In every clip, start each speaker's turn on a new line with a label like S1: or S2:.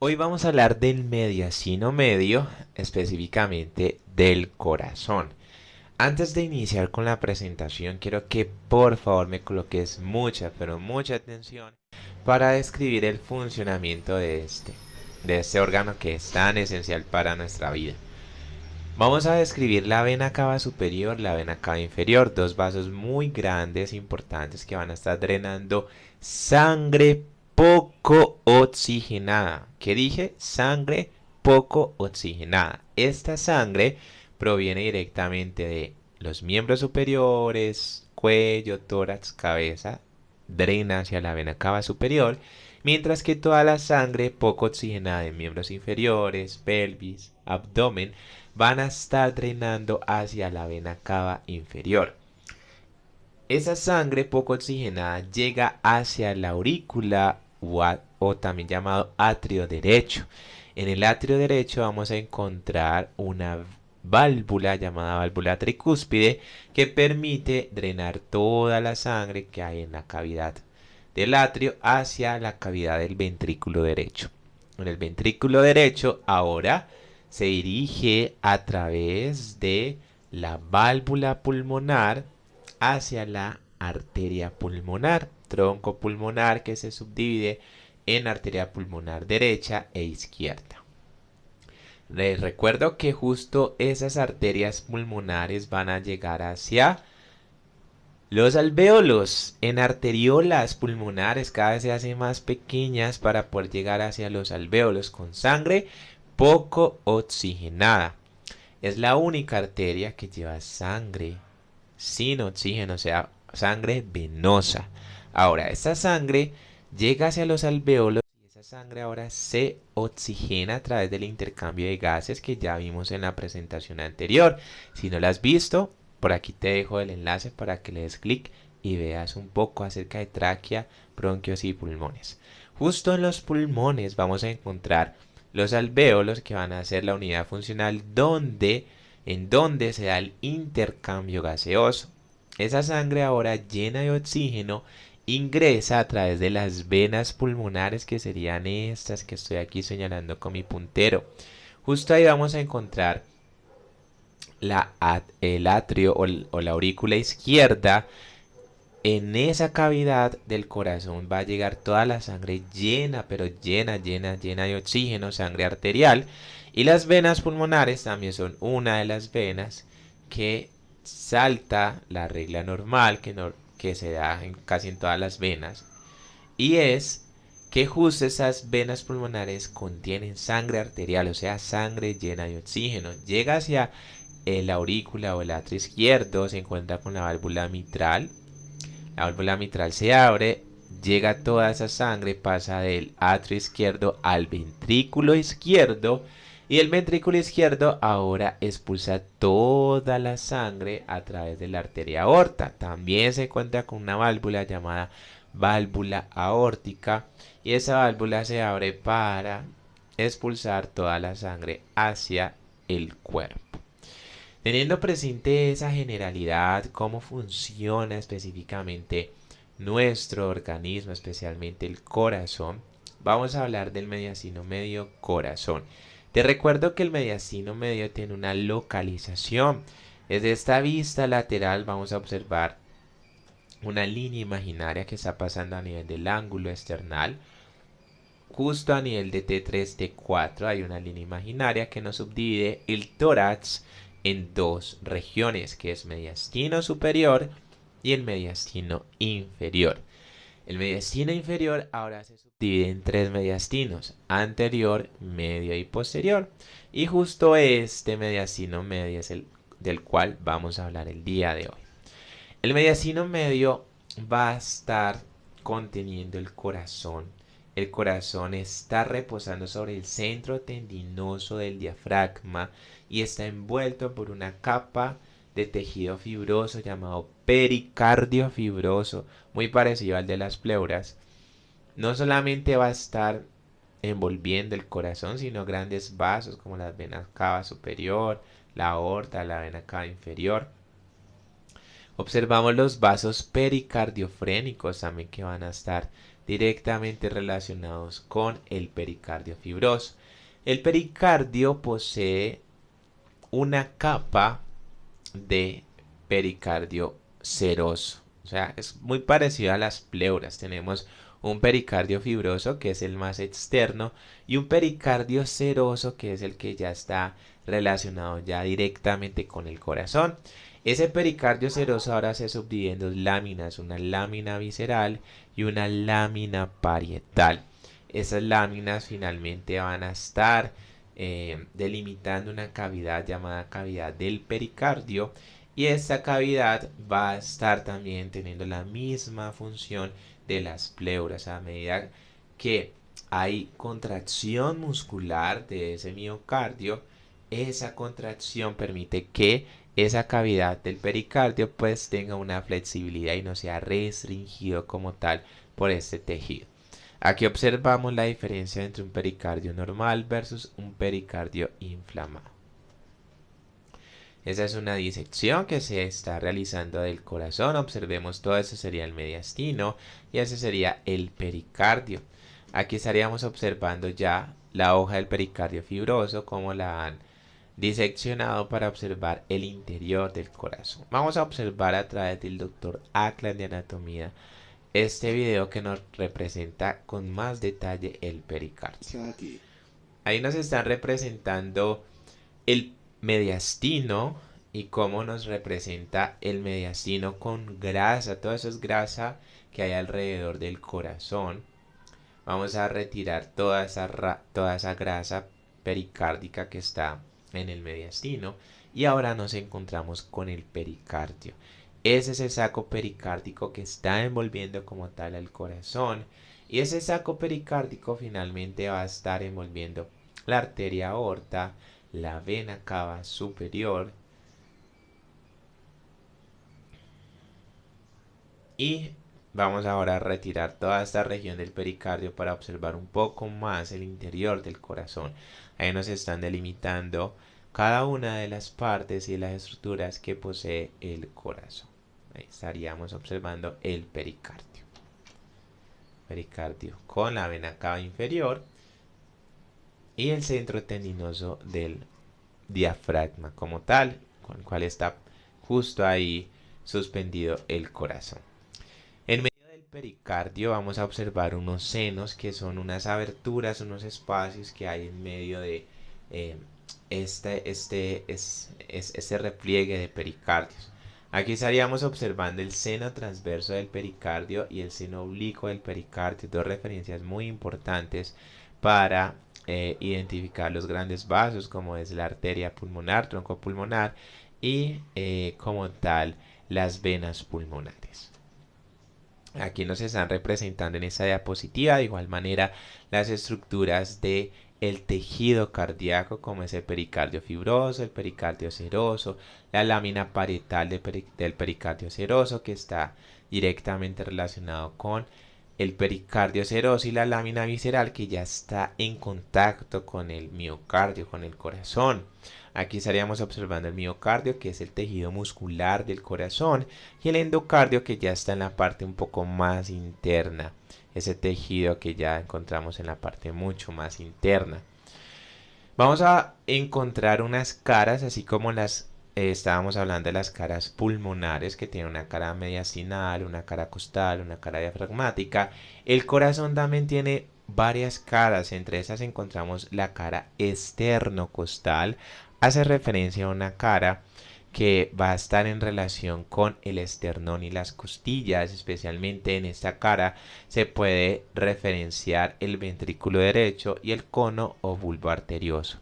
S1: Hoy vamos a hablar del mediastino medio, específicamente del corazón. Antes de iniciar con la presentación, quiero que por favor me coloques mucha, pero mucha atención para describir el funcionamiento de este órgano que es tan esencial para nuestra vida. Vamos a describir la vena cava superior, la vena cava inferior, dos vasos muy grandes, importantes, que van a estar drenando sangre poco oxigenada. ¿Qué dije? Sangre poco oxigenada. Esta sangre proviene directamente de los miembros superiores, cuello, tórax, cabeza, drena hacia la vena cava superior, mientras que toda la sangre poco oxigenada de miembros inferiores, pelvis, abdomen, van a estar drenando hacia la vena cava inferior. Esa sangre poco oxigenada llega hacia la aurícula o también llamado atrio derecho. En el atrio derecho vamos a encontrar una válvula llamada válvula tricúspide que permite drenar toda la sangre que hay en la cavidad del atrio hacia la cavidad del ventrículo derecho. En el ventrículo derecho ahora se dirige a través de la válvula pulmonar hacia la arteria pulmonar, tronco pulmonar que se subdivide en arteria pulmonar derecha e izquierda. Les recuerdo que justo esas arterias pulmonares van a llegar hacia los alvéolos. En arteriolas pulmonares cada vez se hacen más pequeñas para poder llegar hacia los alvéolos con sangre poco oxigenada. Es la única arteria que lleva sangre sin oxígeno, o sea, sangre venosa. Ahora, esta sangre llega hacia los alvéolos y esa sangre ahora se oxigena a través del intercambio de gases que ya vimos en la presentación anterior. Si no la has visto, por aquí te dejo el enlace para que le des clic y veas un poco acerca de tráquea, bronquios y pulmones. Justo en los pulmones vamos a encontrar los alvéolos que van a ser la unidad funcional en donde se da el intercambio gaseoso. Esa sangre ahora llena de oxígeno ingresa a través de las venas pulmonares que serían estas que estoy aquí señalando con mi puntero. Justo ahí vamos a encontrar el atrio o la aurícula izquierda. En esa cavidad del corazón va a llegar toda la sangre llena, pero llena, llena, llena de oxígeno, sangre arterial. Y las venas pulmonares también son una de las venas que salta la regla normal que se da casi en todas las venas. Y es que justo esas venas pulmonares contienen sangre arterial, o sea, sangre llena de oxígeno. Llega hacia la aurícula o el atrio izquierdo, se encuentra con la válvula mitral. La válvula mitral se abre, llega toda esa sangre, pasa del atrio izquierdo al ventrículo izquierdo y el ventrículo izquierdo ahora expulsa toda la sangre a través de la arteria aorta. También se cuenta con una válvula llamada válvula aórtica y esa válvula se abre para expulsar toda la sangre hacia el cuerpo. Teniendo presente esa generalidad, cómo funciona específicamente nuestro organismo, especialmente el corazón, vamos a hablar del mediastino medio corazón. Te recuerdo que el mediastino medio tiene una localización. Desde esta vista lateral vamos a observar una línea imaginaria que está pasando a nivel del ángulo external. Justo a nivel de T3, T4 hay una línea imaginaria que nos subdivide el tórax en dos regiones, que es mediastino superior y el mediastino inferior. El mediastino inferior ahora se subdivide en tres mediastinos, anterior, medio y posterior. Y justo este mediastino medio es el del cual vamos a hablar el día de hoy. El mediastino medio va a estar conteniendo el corazón. El corazón está reposando sobre el centro tendinoso del diafragma y está envuelto por una capa de tejido fibroso llamado pericardio fibroso, muy parecido al de las pleuras. No solamente va a estar envolviendo el corazón, sino grandes vasos como las venas cava superior, la aorta, la vena cava inferior. Observamos los vasos pericardiofrénicos también que van a estar directamente relacionados con el pericardio fibroso. El pericardio posee una capa de pericardio seroso. O sea, es muy parecido a las pleuras. Tenemos un pericardio fibroso, que es el más externo, y un pericardio seroso, que es el que ya está relacionado ya directamente con el corazón. Ese pericardio seroso ahora se subdivide en dos láminas, una lámina visceral y una lámina parietal. Esas láminas finalmente van a estar delimitando una cavidad llamada cavidad del pericardio, y esta cavidad va a estar también teniendo la misma función de las pleuras. A medida que hay contracción muscular de ese miocardio, esa contracción permite que esa cavidad del pericardio pues tenga una flexibilidad y no sea restringido como tal por este tejido. Aquí observamos la diferencia entre un pericardio normal versus un pericardio inflamado. Esa es una disección que se está realizando del corazón. Observemos, todo eso sería el mediastino y ese sería el pericardio. Aquí estaríamos observando ya la hoja del pericardio fibroso, como la han diseccionado para observar el interior del corazón. Vamos a observar a través del doctor Ackland de anatomía este video que nos representa con más detalle el pericardio. Ahí nos están representando el mediastino y cómo nos representa el mediastino con grasa. Todo eso es grasa que hay alrededor del corazón. Vamos a retirar toda esa grasa pericárdica que está en el mediastino y ahora nos encontramos con el pericardio. Ese es el saco pericárdico que está envolviendo como tal al corazón, y ese saco pericárdico finalmente va a estar envolviendo la arteria aorta, la vena cava superior y vamos ahora a retirar toda esta región del pericardio para observar un poco más el interior del corazón. Ahí nos están delimitando cada una de las partes y las estructuras que posee el corazón. Ahí estaríamos observando el pericardio. Pericardio con la vena cava inferior y el centro tendinoso del diafragma como tal, con el cual está justo ahí suspendido el corazón. En medio del pericardio vamos a observar unos senos, que son unas aberturas, unos espacios que hay en medio de este repliegue de pericardios. Aquí estaríamos observando el seno transverso del pericardio y el seno oblicuo del pericardio, dos referencias muy importantes para identificar los grandes vasos, como es la arteria pulmonar, tronco pulmonar, y como tal las venas pulmonares. Aquí nos están representando en esta diapositiva de igual manera las estructuras de el tejido cardíaco, como es el pericardio fibroso, el pericardio seroso, la lámina parietal del pericardio seroso, que está directamente relacionado con el pericardio seroso, y la lámina visceral, que ya está en contacto con el miocardio, con el corazón. Aquí estaríamos observando el miocardio, que es el tejido muscular del corazón, y el endocardio, que ya está en la parte un poco más interna, ese tejido que ya encontramos en la parte mucho más interna. Vamos a encontrar unas caras, así como estábamos hablando de las caras pulmonares, que tienen una cara mediastinal, una cara costal, una cara diafragmática. El corazón también tiene varias caras, entre esas encontramos la cara externocostal. Hace referencia a una cara que va a estar en relación con el esternón y las costillas. Especialmente en esta cara se puede referenciar el ventrículo derecho y el cono o bulbo arterioso.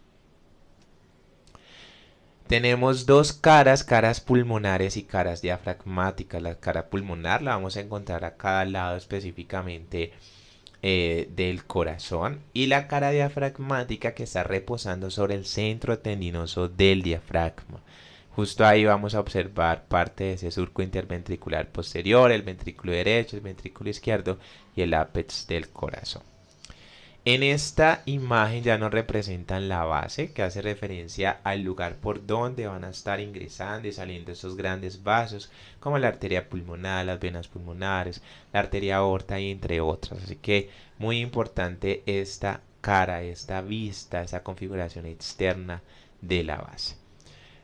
S1: Tenemos dos caras pulmonares y caras diafragmáticas. La cara pulmonar la vamos a encontrar a cada lado específicamente del corazón, y la cara diafragmática, que está reposando sobre el centro tendinoso del diafragma. Justo ahí vamos a observar parte de ese surco interventricular posterior, el ventrículo derecho, el ventrículo izquierdo y el ápex del corazón. En esta imagen ya nos representan la base, que hace referencia al lugar por donde van a estar ingresando y saliendo esos grandes vasos, como la arteria pulmonar, las venas pulmonares, la arteria aorta y entre otras. Así que muy importante esta cara, esta vista, esa configuración externa de la base.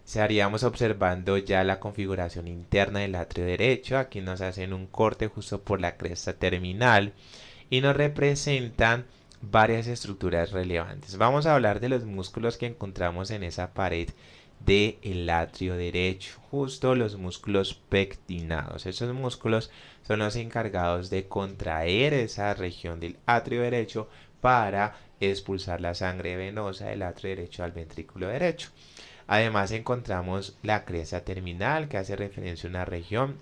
S1: Estaríamos observando ya la configuración interna del atrio derecho. Aquí nos hacen un corte justo por la cresta terminal y nos representan varias estructuras relevantes. Vamos a hablar de los músculos que encontramos en esa pared del atrio derecho, justo los músculos pectinados. Esos músculos son los encargados de contraer esa región del atrio derecho para expulsar la sangre venosa del atrio derecho al ventrículo derecho. Además encontramos la cresta terminal, que hace referencia a una región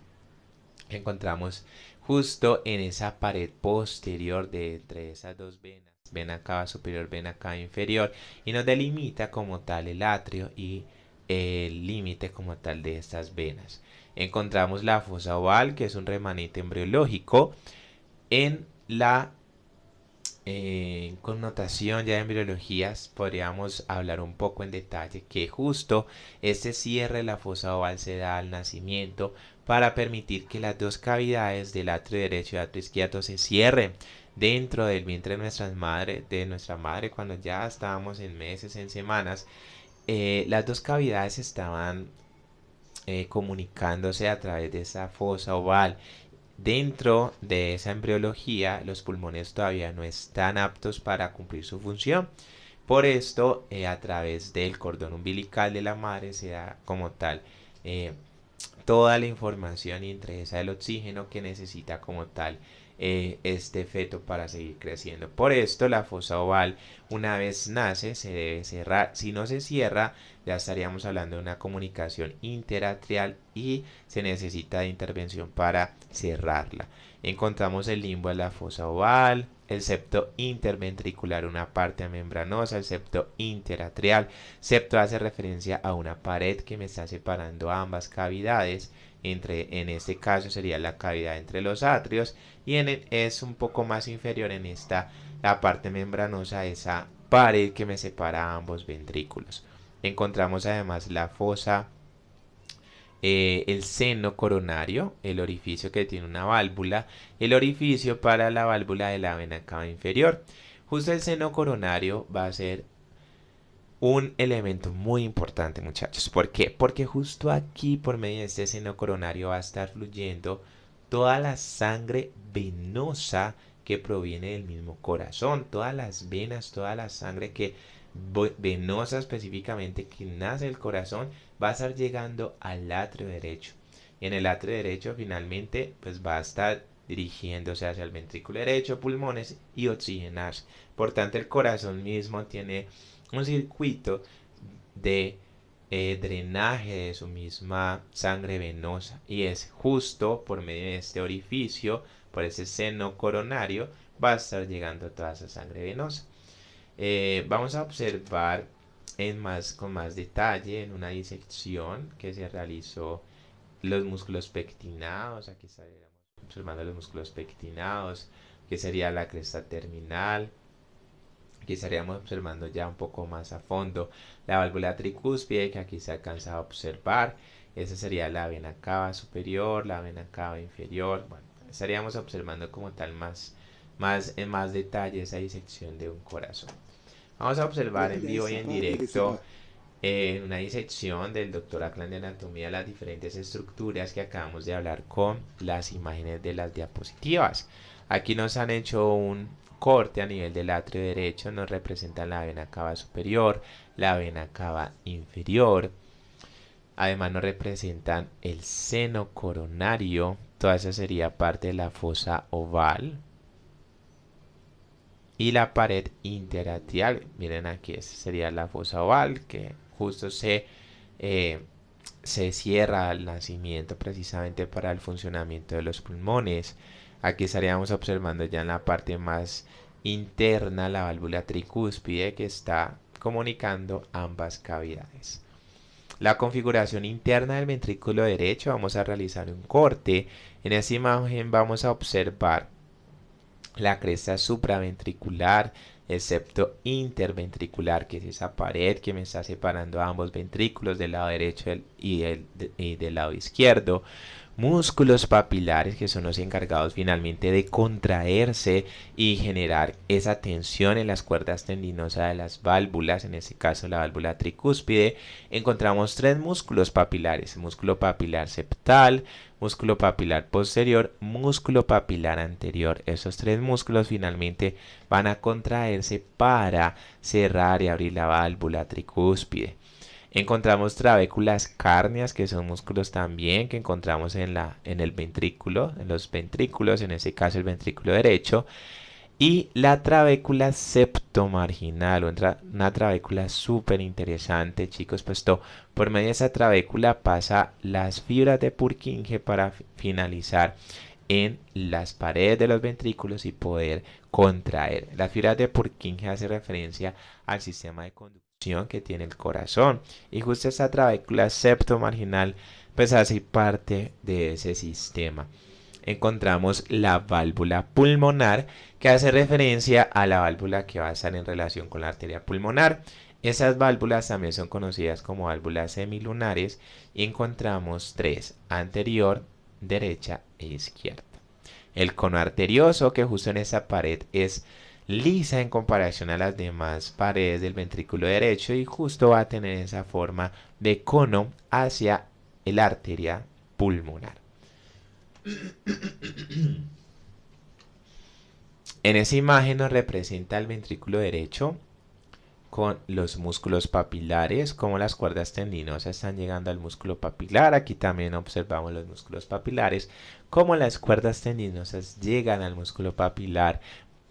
S1: que encontramos justo en esa pared posterior de entre esas dos venas, vena cava superior, vena cava inferior, y nos delimita como tal el atrio y el límite como tal de estas venas. Encontramos la fosa oval, que es un remanente embriológico en la connotación ya en biologías. Podríamos hablar un poco en detalle que justo este cierre de la fosa oval se da al nacimiento para permitir que las dos cavidades del atrio derecho y atrio izquierdo se cierren dentro del vientre de nuestra madre cuando ya estábamos en meses, en semanas. Las dos cavidades estaban comunicándose a través de esa fosa oval. Dentro de esa embriología, los pulmones todavía no están aptos para cumplir su función. Por esto, a través del cordón umbilical de la madre se da como tal eh, toda la información y ingresa el oxígeno que necesita como tal este feto para seguir creciendo. Por esto la fosa oval una vez nace se debe cerrar. Si no se cierra ya estaríamos hablando de una comunicación interatrial y se necesita de intervención para cerrarla. Encontramos el limbo de la fosa oval, el septo interventricular, una parte membranosa, el septo interatrial. Septo hace referencia a una pared que me está separando ambas cavidades. En este caso sería la cavidad entre los atrios y es un poco más inferior en esta la parte membranosa, esa pared que me separa ambos ventrículos. Encontramos además la fosa, el seno coronario, el orificio que tiene una válvula, el orificio para la válvula de la vena cava inferior. Justo el seno coronario va a ser un elemento muy importante, muchachos. ¿Por qué? Porque justo aquí, por medio de este seno coronario, va a estar fluyendo toda la sangre venosa que proviene del mismo corazón, todas las venas, toda la sangre que venosa específicamente que nace del corazón va a estar llegando al atrio derecho. Y en el atrio derecho finalmente pues va a estar dirigiéndose hacia el ventrículo derecho, pulmones y oxigenarse. Por tanto, el corazón mismo tiene un circuito de drenaje de su misma sangre venosa y es justo por medio de este orificio, por ese seno coronario, va a estar llegando toda esa sangre venosa. Vamos a observar con más detalle en una disección que se realizó los músculos pectinados. Aquí estaríamos observando los músculos pectinados, que sería la cresta terminal. Aquí estaríamos observando ya un poco más a fondo la válvula tricúspide, que aquí se alcanza a observar. Esa sería la vena cava superior, la vena cava inferior. Bueno, estaríamos observando como tal en más detalle esa disección de un corazón. Vamos a observar en vivo y en directo en una disección del doctor Aklan de anatomía las diferentes estructuras que acabamos de hablar con las imágenes de las diapositivas. Aquí nos han hecho un corte a nivel del atrio derecho, nos representan la vena cava superior, la vena cava inferior. Además nos representan el seno coronario, toda esa sería parte de la fosa oval. Y la pared interatrial, miren aquí, esa sería la fosa oval que justo se cierra al nacimiento precisamente para el funcionamiento de los pulmones. Aquí estaríamos observando ya en la parte más interna la válvula tricúspide que está comunicando ambas cavidades. La configuración interna del ventrículo derecho, vamos a realizar un corte. En esta imagen vamos a observar la cresta supraventricular, el septo interventricular, que es esa pared que me está separando a ambos ventrículos del lado derecho y del lado izquierdo. Músculos papilares, que son los encargados finalmente de contraerse y generar esa tensión en las cuerdas tendinosas de las válvulas, en este caso la válvula tricúspide. Encontramos tres músculos papilares: músculo papilar septal, músculo papilar posterior, músculo papilar anterior. Esos tres músculos finalmente van a contraerse para cerrar y abrir la válvula tricúspide. Encontramos trabéculas cárneas, que son músculos también que encontramos en el ventrículo, en los ventrículos, en este caso el ventrículo derecho. Y la trabécula septomarginal, una trabécula súper interesante, chicos, puesto por medio de esa trabécula pasa las fibras de Purkinje para finalizar en las paredes de los ventrículos y poder contraer. Las fibras de Purkinje hace referencia al sistema de conducción que tiene el corazón, y justo esta trabécula septomarginal pues hace parte de ese sistema. Encontramos la válvula pulmonar, que hace referencia a la válvula que va a estar en relación con la arteria pulmonar. Esas válvulas también son conocidas como válvulas semilunares, y encontramos tres: anterior, derecha e izquierda. El cono arterioso, que justo en esa pared es lisa en comparación a las demás paredes del ventrículo derecho, y justo va a tener esa forma de cono hacia la arteria pulmonar. En esa imagen nos representa el ventrículo derecho con los músculos papilares, como las cuerdas tendinosas están llegando al músculo papilar. Aquí también observamos los músculos papilares, como las cuerdas tendinosas llegan al músculo papilar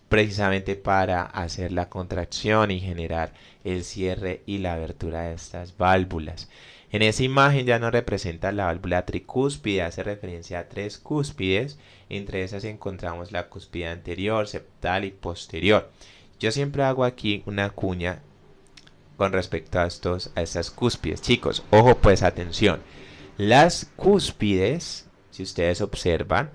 S1: precisamente para hacer la contracción y generar el cierre y la abertura de estas válvulas. En esa imagen ya nos representa la válvula tricúspide, hace referencia a tres cúspides. Entre esas encontramos la cúspide anterior, septal y posterior. Yo siempre hago aquí una cuña con respecto a estas cúspides. Chicos, ojo pues, atención. Las cúspides, si ustedes observan,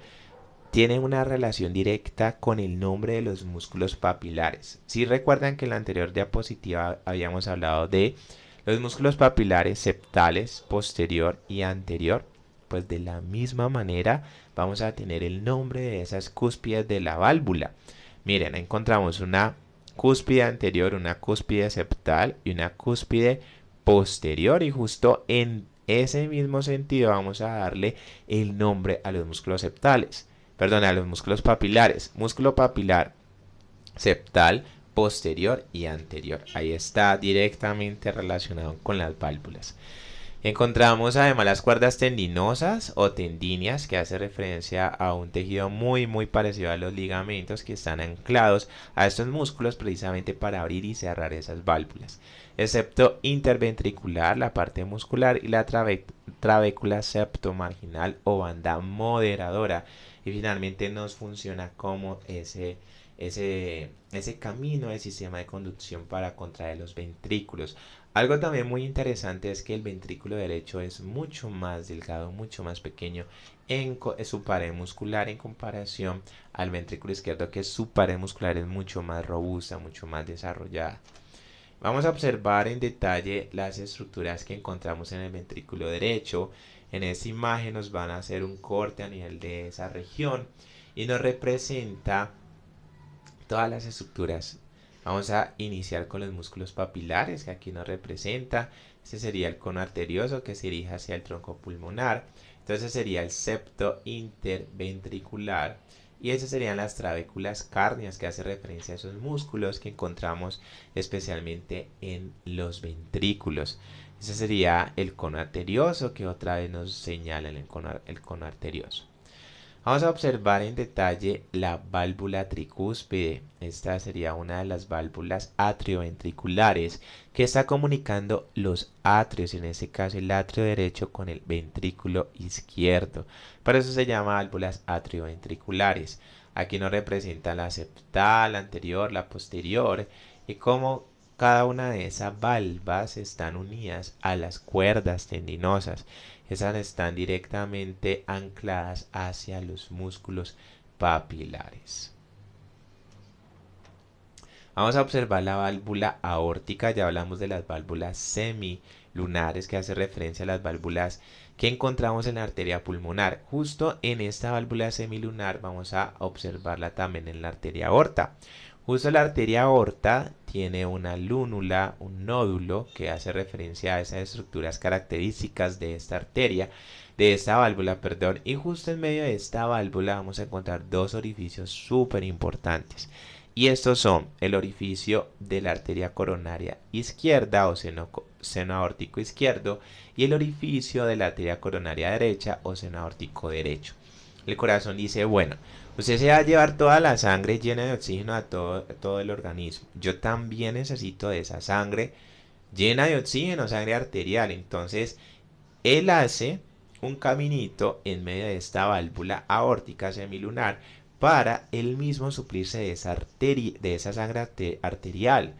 S1: tienen una relación directa con el nombre de los músculos papilares. Si recuerdan que en la anterior diapositiva habíamos hablado de los músculos papilares septales, posterior y anterior, pues de la misma manera vamos a tener el nombre de esas cúspides de la válvula. Miren, encontramos una cúspide anterior, una cúspide septal y una cúspide posterior, y justo en ese mismo sentido vamos a darle el nombre a los músculos septales. Perdón, a los músculos papilares: músculo papilar septal, posterior y anterior. Ahí está directamente relacionado con las válvulas. Encontramos además las cuerdas tendinosas o tendinias, que hace referencia a un tejido muy parecido a los ligamentos, que están anclados a estos músculos precisamente para abrir y cerrar esas válvulas. Excepto interventricular, la parte muscular, y la trabécula septomarginal o banda moderadora, y finalmente nos funciona como ese camino del sistema de conducción para contraer los ventrículos. Algo también muy interesante es que el ventrículo derecho es mucho más delgado, mucho más pequeño en su pared muscular, en comparación al ventrículo izquierdo, que su pared muscular es mucho más robusta, mucho más desarrollada. Vamos a observar en detalle las estructuras que encontramos en el ventrículo derecho. En esta imagen nos van a hacer un corte a nivel de esa región y nos representa todas las estructuras. Vamos a iniciar con los músculos papilares, que aquí nos representa. Este sería el cono arterioso, que se dirige hacia el tronco pulmonar. Entonces sería el septo interventricular. Y esas serían las trabéculas cárneas, que hace referencia a esos músculos que encontramos especialmente en los ventrículos. Ese sería el cono arterioso, que otra vez nos señala el cono arterioso. Vamos a observar en detalle la válvula tricúspide. Esta sería una de las válvulas atrioventriculares, que está comunicando los atrios, en este caso el atrio derecho con el ventrículo izquierdo. Por eso se llama válvulas atrioventriculares. Aquí nos representa la septal, la anterior, la posterior, y cómo cada una de esas valvas están unidas a las cuerdas tendinosas. Esas están directamente ancladas hacia los músculos papilares. Vamos a observar la válvula aórtica, ya hablamos de las válvulas semilunares que hace referencia a las válvulas que encontramos en la arteria pulmonar. Justo en esta válvula semilunar vamos a observarla también en la arteria aorta. Justo la arteria aorta tiene una lúnula, un nódulo que hace referencia a esas estructuras características de esta arteria, de esta válvula, perdón, y justo en medio de esta válvula vamos a encontrar dos orificios súper importantes. Y estos son el orificio de la arteria coronaria izquierda o seno aórtico izquierdo y el orificio de la arteria coronaria derecha o seno aórtico derecho. El corazón dice, bueno, usted se va a llevar toda la sangre llena de oxígeno a todo el organismo. Yo también necesito de esa sangre llena de oxígeno, sangre arterial. Entonces, él hace un caminito en medio de esta válvula aórtica semilunar para él mismo suplirse de esa sangre arterial.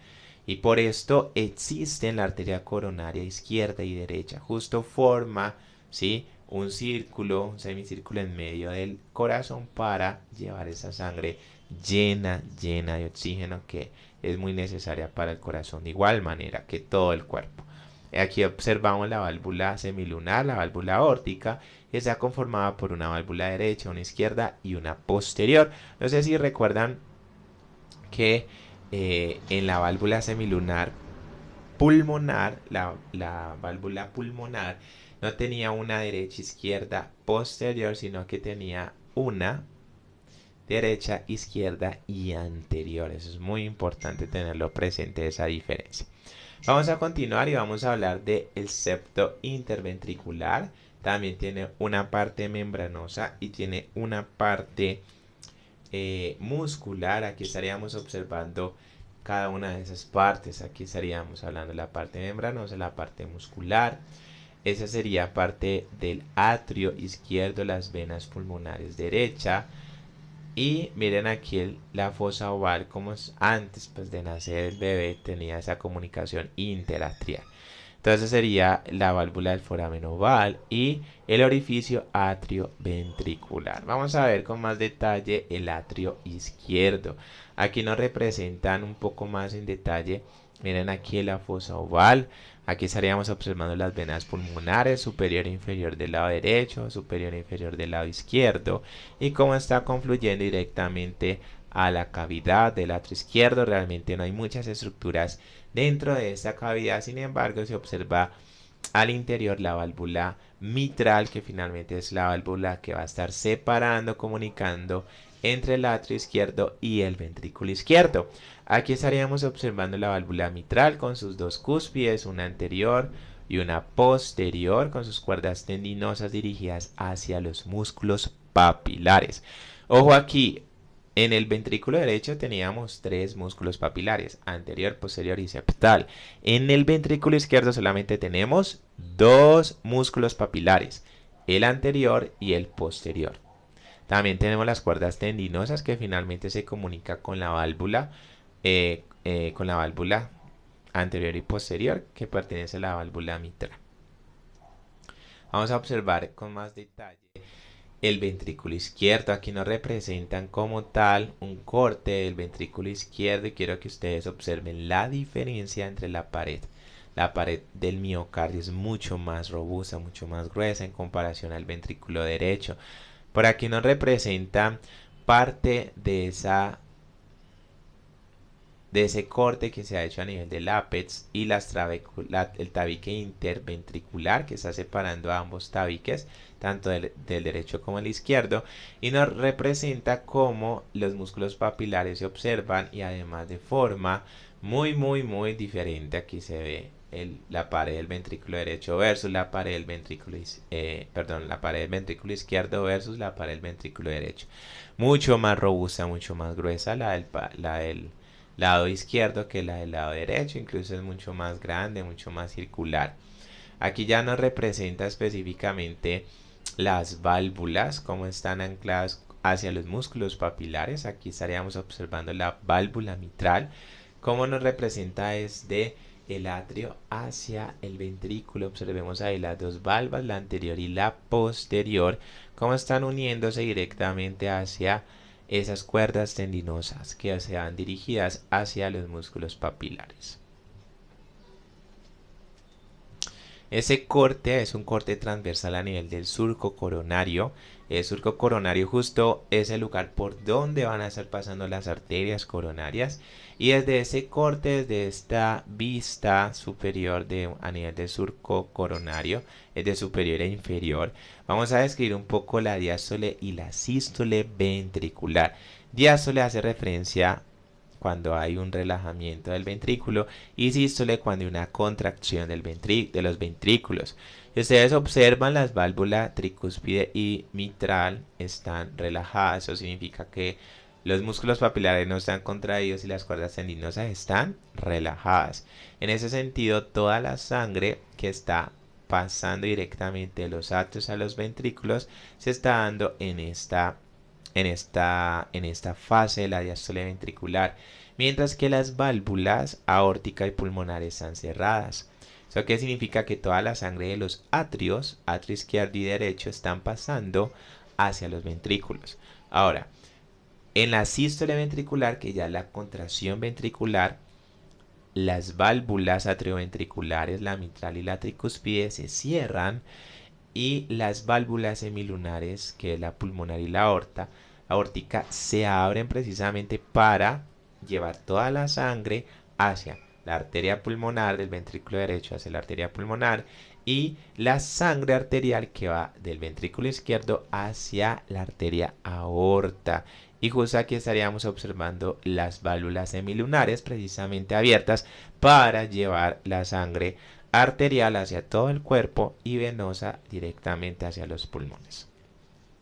S1: Y por esto existe la arteria coronaria izquierda y derecha. Justo forma, ¿sí?, un círculo, un semicírculo en medio del corazón para llevar esa sangre llena de oxígeno que es muy necesaria para el corazón, de igual manera que todo el cuerpo. Aquí observamos la válvula semilunar, la válvula aórtica, que está conformada por una válvula derecha, una izquierda y una posterior. No sé si recuerdan que en la válvula semilunar pulmonar, la válvula pulmonar, no tenía una derecha, izquierda, posterior, sino que tenía una derecha, izquierda y anterior. Eso es muy importante tenerlo presente, esa diferencia. Vamos a continuar y vamos a hablar del septo interventricular. También tiene una parte membranosa y tiene una parte muscular. Aquí estaríamos observando cada una de esas partes. Aquí estaríamos hablando de la parte membranosa, la parte muscular. Esa sería parte del atrio izquierdo, las venas pulmonares derecha. Y miren aquí la fosa oval, como antes pues, de nacer el bebé tenía esa comunicación interatrial. Entonces sería la válvula del foramen oval y el orificio atrioventricular. Vamos a ver con más detalle el atrio izquierdo. Aquí nos representan un poco más en detalle. Miren aquí la fosa oval. Aquí estaríamos observando las venas pulmonares, superior e inferior del lado derecho, superior e inferior del lado izquierdo, y cómo está confluyendo directamente a la cavidad del atrio izquierdo. Realmente no hay muchas estructuras dentro de esta cavidad, sin embargo se observa al interior la válvula mitral, que finalmente es la válvula que va a estar separando, comunicando entre el atrio izquierdo y el ventrículo izquierdo. Aquí estaríamos observando la válvula mitral con sus dos cúspides, una anterior y una posterior, con sus cuerdas tendinosas dirigidas hacia los músculos papilares. Ojo aquí, en el ventrículo derecho teníamos tres músculos papilares, anterior, posterior y septal. En el ventrículo izquierdo solamente tenemos dos músculos papilares, el anterior y el posterior. También tenemos las cuerdas tendinosas que finalmente se comunica con la válvula anterior y posterior que pertenece a la válvula mitral. Vamos a observar con más detalle el ventrículo izquierdo. Aquí nos representan como tal un corte del ventrículo izquierdo y quiero que ustedes observen la diferencia entre la pared. La pared del miocardio es mucho más robusta, mucho más gruesa en comparación al ventrículo derecho. Por aquí nos representa parte de ese corte que se ha hecho a nivel del ápex y el tabique interventricular que está separando a ambos tabiques, tanto del derecho como el izquierdo, y nos representa cómo los músculos papilares se observan y además de forma muy diferente. Aquí se ve la pared del ventrículo derecho versus la pared del ventrículo la pared del ventrículo izquierdo versus la pared del ventrículo derecho. Mucho más robusta, mucho más gruesa la del lado izquierdo que la del lado derecho, incluso es mucho más grande, mucho más circular. Aquí ya nos representa específicamente las válvulas, cómo están ancladas hacia los músculos papilares. Aquí estaríamos observando la válvula mitral, cómo nos representa desde el atrio hacia el ventrículo. Observemos ahí las dos válvulas, la anterior y la posterior, cómo están uniéndose directamente hacia esas cuerdas tendinosas que se van dirigidas hacia los músculos papilares. Ese corte es un corte transversal a nivel del surco coronario. El surco coronario justo es el lugar por donde van a estar pasando las arterias coronarias. Y desde ese corte, desde esta vista superior a nivel del surco coronario, es de superior e inferior, vamos a describir un poco la diástole y la sístole ventricular. Diástole hace referencia cuando hay un relajamiento del ventrículo y sístole cuando hay una contracción de los ventrículos. Si ustedes observan, las válvulas tricúspide y mitral están relajadas. Eso significa que los músculos papilares no están contraídos y las cuerdas tendinosas están relajadas. En ese sentido, toda la sangre que está pasando directamente de los atrios a los ventrículos se está dando en esta fase de la diástole ventricular, mientras que las válvulas aórtica y pulmonar están cerradas. ¿Eso qué significa? Que toda la sangre de los atrios, atrio izquierdo y derecho, están pasando hacia los ventrículos. Ahora, en la sístole ventricular, que ya es la contracción ventricular, las válvulas atrioventriculares, la mitral y la tricúspide, se cierran y las válvulas semilunares, que es la pulmonar y la aórtica, se abren precisamente para llevar toda la sangre hacia la arteria pulmonar del ventrículo derecho, hacia la arteria pulmonar, y la sangre arterial que va del ventrículo izquierdo hacia la arteria aorta. Y justo aquí estaríamos observando las válvulas semilunares precisamente abiertas para llevar la sangre arterial hacia todo el cuerpo y venosa directamente hacia los pulmones.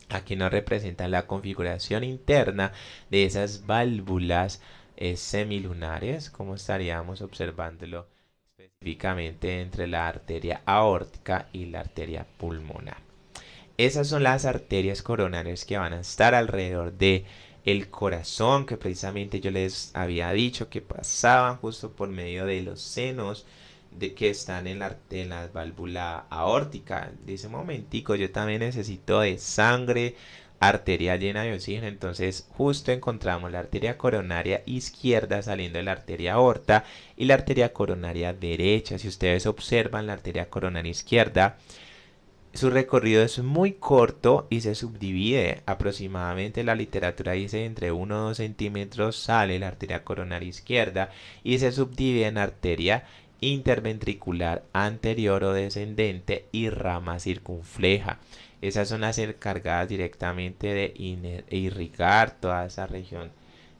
S1: Aquí nos representa la configuración interna de esas válvulas semilunares, como estaríamos observándolo específicamente entre la arteria aórtica y la arteria pulmonar. Esas son las arterias coronarias que van a estar alrededor de el corazón, que precisamente yo les había dicho que pasaban justo por medio de los senos que están en la válvula aórtica. Dice, un momentico, yo también necesito de sangre arterial llena de oxígeno. Entonces justo encontramos la arteria coronaria izquierda saliendo de la arteria aorta y la arteria coronaria derecha. Si ustedes observan, la arteria coronaria izquierda, su recorrido es muy corto y se subdivide aproximadamente. La literatura dice entre 1 o 2 centímetros sale la arteria coronaria izquierda y se subdivide en arteria interventricular anterior o descendente y rama circunfleja. Esas son las encargadas directamente de irrigar toda esa región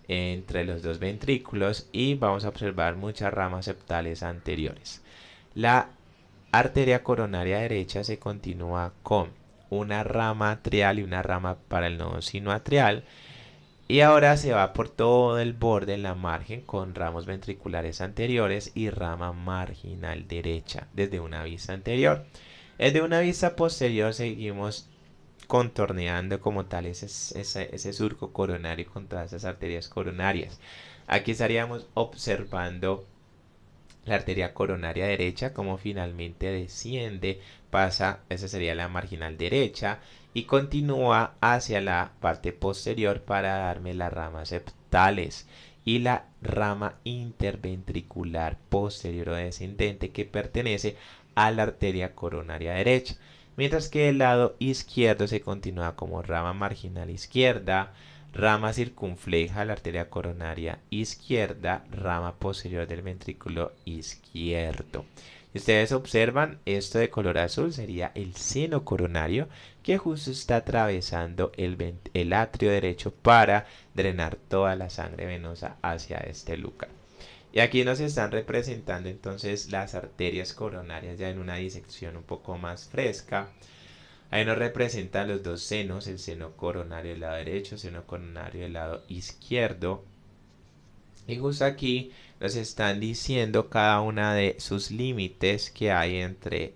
S1: entre los dos ventrículos, y vamos a observar muchas ramas septales anteriores. La arteria coronaria derecha se continúa con una rama atrial y una rama para el nodo sinoatrial, y ahora se va por todo el borde en la margen con ramos ventriculares anteriores y rama marginal derecha desde una vista anterior. Desde una vista posterior seguimos contorneando como tal ese surco coronario con todas esas arterias coronarias. Aquí estaríamos observando la arteria coronaria derecha como finalmente desciende, pasa, esa sería la marginal derecha, y continúa hacia la parte posterior para darme las ramas septales y la rama interventricular posterior o descendente, que pertenece a la arteria coronaria derecha, mientras que el lado izquierdo se continúa como rama marginal izquierda, rama circunfleja, la arteria coronaria izquierda, rama posterior del ventrículo izquierdo. Si ustedes observan, esto de color azul sería el seno coronario, que justo está atravesando el atrio derecho para drenar toda la sangre venosa hacia este lugar. Y aquí nos están representando entonces las arterias coronarias ya en una disección un poco más fresca. Ahí nos representan los dos senos, el seno coronario del lado derecho, el seno coronario del lado izquierdo. Y justo aquí nos están diciendo cada una de sus límites que hay entre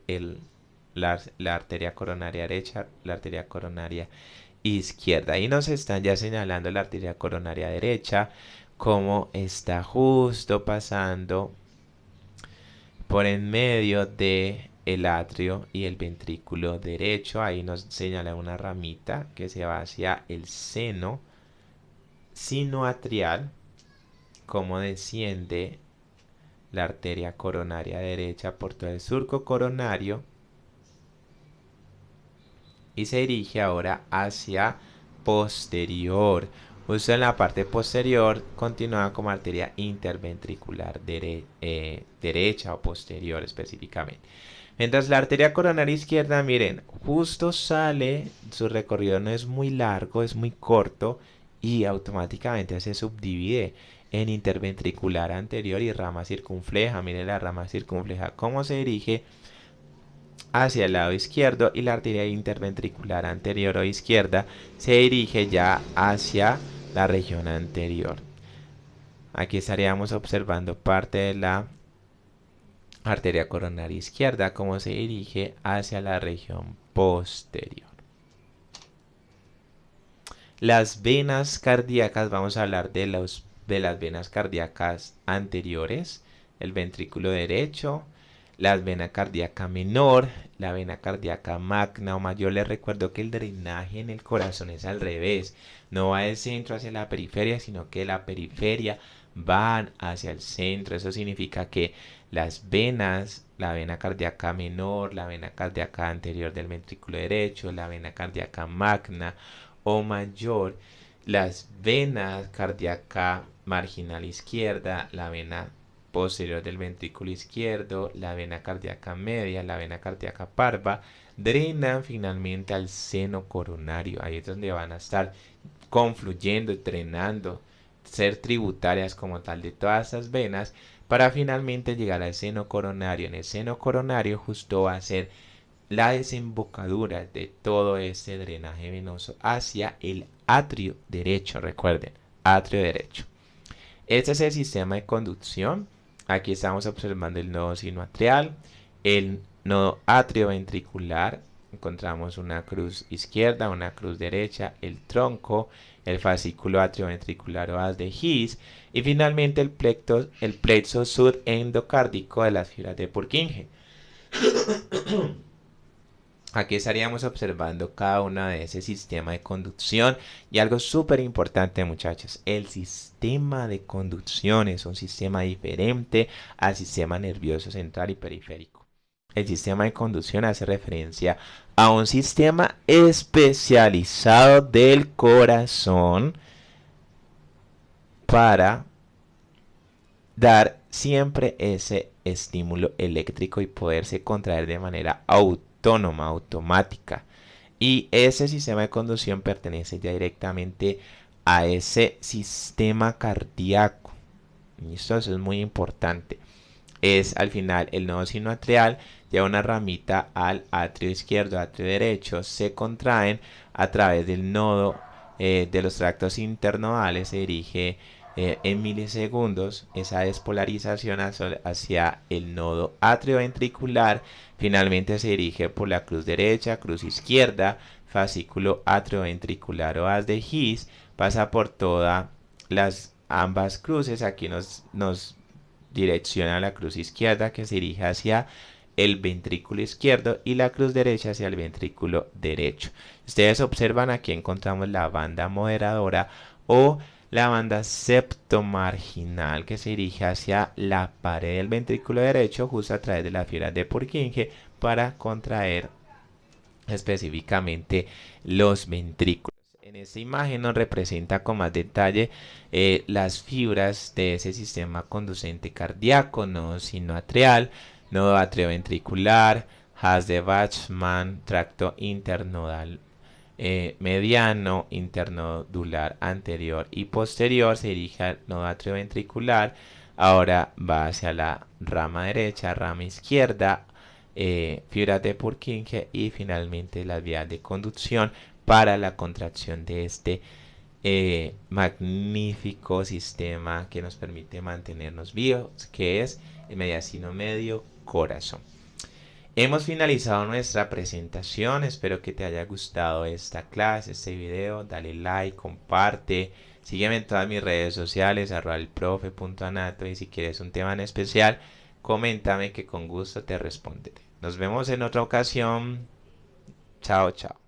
S1: la arteria coronaria derecha, la arteria coronaria izquierda. Y nos están ya señalando la arteria coronaria derecha, como está justo pasando por en medio de el atrio y el ventrículo derecho. Ahí nos señala una ramita que se va hacia el seno sinoatrial, cómo desciende la arteria coronaria derecha por todo el surco coronario y se dirige ahora hacia posterior. Justo en la parte posterior continúa como arteria interventricular derecha o posterior específicamente. Mientras la arteria coronaria izquierda, miren, justo sale, su recorrido no es muy largo, es muy corto y automáticamente se subdivide en interventricular anterior y rama circunfleja. Miren la rama circunfleja cómo se dirige hacia el lado izquierdo y la arteria interventricular anterior o izquierda se dirige ya hacia la región anterior. Aquí estaríamos observando parte de la arteria coronaria izquierda como se dirige hacia la región posterior. Las venas cardíacas, vamos a hablar de las venas cardíacas anteriores, el ventrículo derecho, la vena cardíaca menor, la vena cardíaca magna o mayor. Les recuerdo que el drenaje en el corazón es al revés, no va del centro hacia la periferia, sino que la periferia van hacia el centro. Eso significa que las venas, la vena cardíaca menor, la vena cardíaca anterior del ventrículo derecho, la vena cardíaca magna o mayor, las venas cardíaca marginal izquierda, la vena posterior del ventrículo izquierdo, la vena cardíaca media, la vena cardíaca parva, drenan finalmente al seno coronario. Ahí es donde van a estar confluyendo, drenando, ser tributarias como tal de todas esas venas para finalmente llegar al seno coronario. En el seno coronario justo va a ser la desembocadura de todo este drenaje venoso hacia el atrio derecho. Recuerden, atrio derecho. Este es el sistema de conducción. Aquí estamos observando el nodo sinoatrial, el nodo atrioventricular. Encontramos una cruz izquierda, una cruz derecha, el tronco, el fascículo atrioventricular o haz de His y finalmente el plexo subendocárdico de las fibras de Purkinje. Aquí estaríamos observando cada una de ese sistema de conducción y algo súper importante, muchachos, el sistema de conducción es un sistema diferente al sistema nervioso central y periférico. El sistema de conducción hace referencia a un sistema especializado del corazón para dar siempre ese estímulo eléctrico y poderse contraer de manera autónoma, automática. Y ese sistema de conducción pertenece ya directamente a ese sistema cardíaco. ¿Listo? Eso es muy importante. Es al final el nodo sinoatrial, lleva una ramita al atrio izquierdo, atrio derecho, se contraen a través del nodo de los tractos internodales, se dirige en milisegundos esa despolarización hacia el nodo atrioventricular, finalmente se dirige por la cruz derecha, cruz izquierda, fascículo atrioventricular o haz de His, pasa por todas las ambas cruces, aquí nos direcciona la cruz izquierda que se dirige hacia el ventrículo izquierdo y la cruz derecha hacia el ventrículo derecho. Ustedes observan aquí encontramos la banda moderadora o la banda septomarginal que se dirige hacia la pared del ventrículo derecho justo a través de la fibra de Purkinje para contraer específicamente los ventrículos. En esta imagen nos representa con más detalle las fibras de ese sistema conducente cardíaco, nodo sinoatrial, nodo atrioventricular, haz de Bachmann, tracto internodal mediano, internodular anterior y posterior, se dirige al nodo atrioventricular, ahora va hacia la rama derecha, rama izquierda, fibras de Purkinje y finalmente las vías de conducción para la contracción de este magnífico sistema que nos permite mantenernos vivos, que es el mediastino medio corazón. Hemos finalizado nuestra presentación, espero que te haya gustado esta clase, este video, dale like, comparte, sígueme en todas mis redes sociales, @elprofe.anato y si quieres un tema en especial, coméntame que con gusto te responderé. Nos vemos en otra ocasión, chao chao.